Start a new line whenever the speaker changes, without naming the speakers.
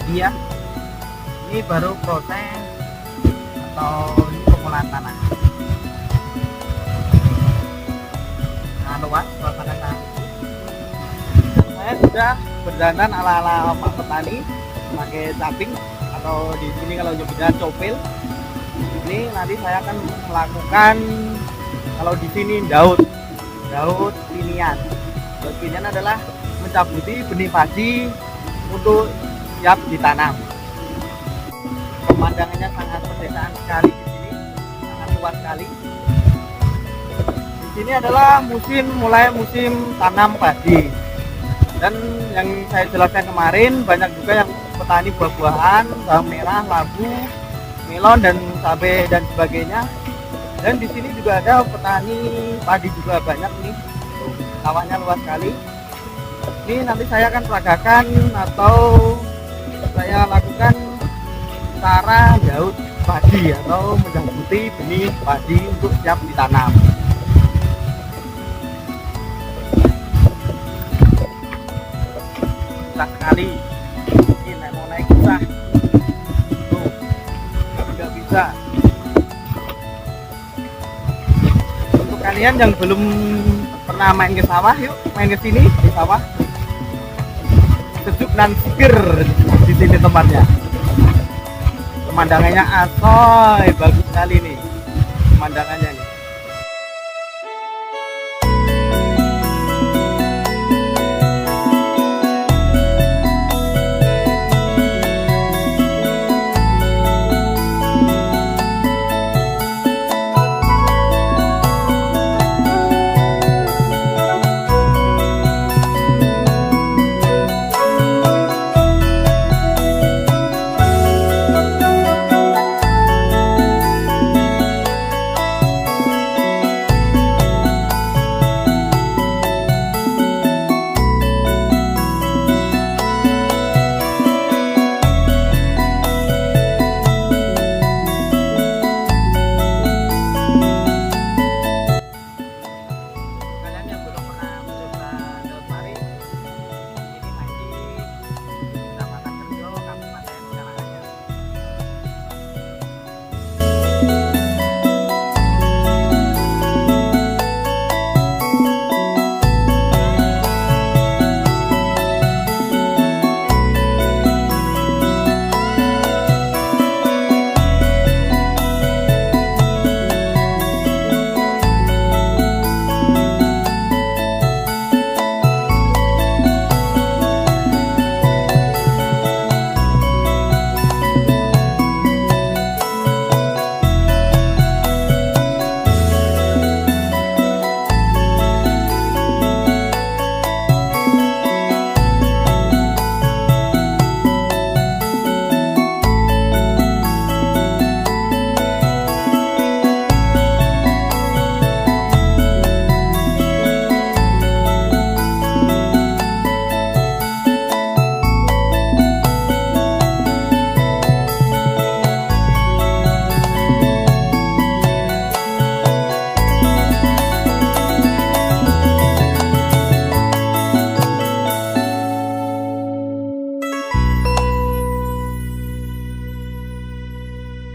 padi ya. Ini baru proses atau ini pengolahan tanah. Nah, luas suasana tanah. Saya sudah berdandan ala-ala Pak Petani, pakai caping atau di sini kalau nyebutnya copil. Ini nanti saya akan melakukan, kalau di sini daud pinian. Daud pinian adalah mencabuti benih padi untuk siap ditanam. Pemandangannya sangat pedesaan sekali di sini, sangat luas sekali. Di sini adalah mulai musim tanam padi. Dan yang saya jelaskan kemarin, banyak juga yang petani buah-buahan, bawang merah, labu, melon dan cabai dan sebagainya. Dan di sini juga ada petani padi juga banyak nih. Sawahnya luas sekali. Ini nanti saya akan peragakan atau saya lakukan cara daud padi atau mencabuti benih padi untuk siap ditanam. Susah sekali. Ini mau naik susah. Tuh, nggak bisa. Untuk kalian yang belum pernah main ke sawah, yuk main ke sini di sawah. Sejuk dan seger di sini tempatnya. Pemandangannya asoy, bagus sekali nih pemandangannya nih.